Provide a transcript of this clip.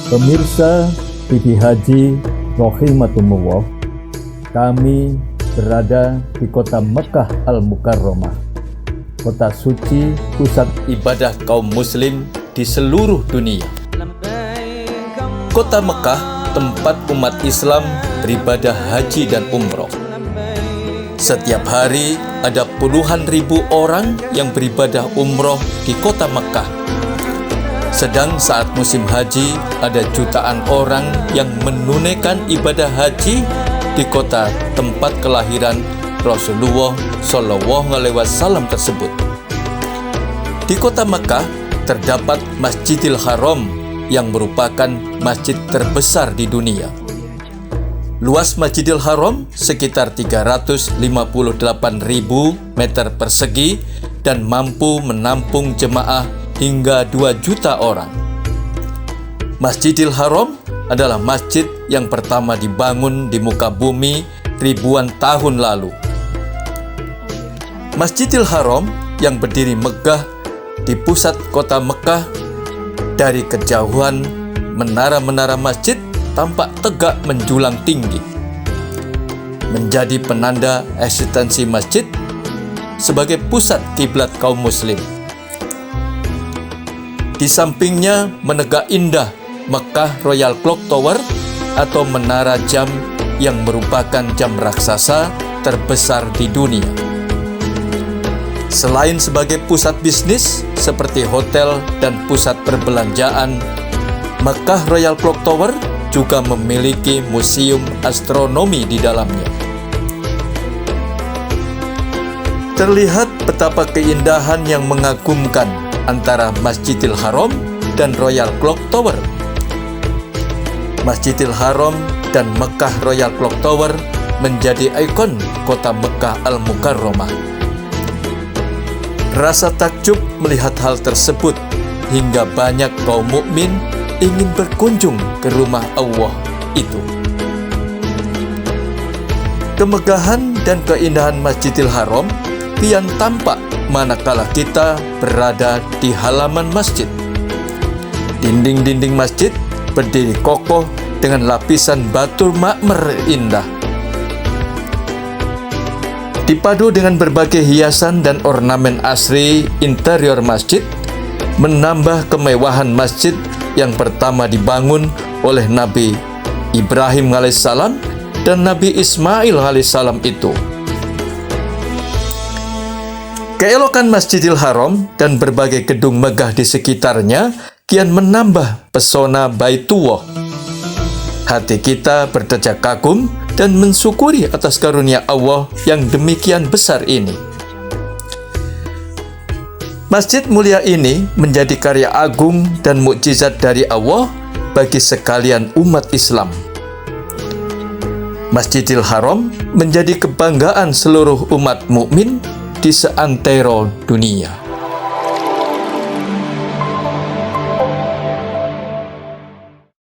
Pemirsa TV Haji Rahimakumullah, kami berada di kota Mekah Al-Mukarramah, kota suci pusat ibadah kaum muslim di seluruh dunia. Kota Mekah tempat umat Islam beribadah haji dan umroh. Setiap hari ada puluhan ribu orang yang beribadah umroh di kota Mekah. Sedang saat musim haji, ada jutaan orang yang menunaikan ibadah haji di kota tempat kelahiran Rasulullah SAW tersebut. Di kota Mekah terdapat Masjidil Haram yang merupakan masjid terbesar di dunia. Luas Masjidil Haram sekitar 358.000 meter persegi dan mampu menampung jemaah hingga 2 juta orang. Masjidil Haram adalah masjid yang pertama dibangun di muka bumi ribuan tahun lalu. Masjidil Haram yang berdiri megah di pusat kota Mekah, dari kejauhan menara-menara masjid tampak tegak menjulang tinggi, menjadi penanda eksistensi masjid sebagai pusat kiblat kaum muslim. Di sampingnya menegak indah Mekah Royal Clock Tower atau menara jam yang merupakan jam raksasa terbesar di dunia. Selain sebagai pusat bisnis seperti hotel dan pusat perbelanjaan, Mekah Royal Clock Tower juga memiliki museum astronomi di dalamnya. Terlihat betapa keindahan yang mengagumkan antara Masjidil Haram dan Royal Clock Tower. Masjidil Haram dan Mekah Royal Clock Tower menjadi ikon kota Mekah Al-Mukarramah. Rasa takjub melihat hal tersebut hingga banyak kaum mukmin ingin berkunjung ke rumah Allah itu. Kemegahan dan keindahan Masjidil Haram kian tampak manakala kita berada di halaman masjid. Dinding-dinding masjid berdiri kokoh dengan lapisan batu makmer indah. Dipadu dengan berbagai hiasan dan ornamen asri interior masjid, menambah kemewahan masjid yang pertama dibangun oleh Nabi Ibrahim alaihissalam dan Nabi Ismail alaihissalam itu. Keelokan Masjidil Haram dan berbagai gedung megah di sekitarnya kian menambah pesona Baitullah. Hati kita berdecak kagum dan mensyukuri atas karunia Allah yang demikian besar ini. Masjid mulia ini menjadi karya agung dan mukjizat dari Allah bagi sekalian umat Islam. Masjidil Haram menjadi kebanggaan seluruh umat mukmin di seantero dunia.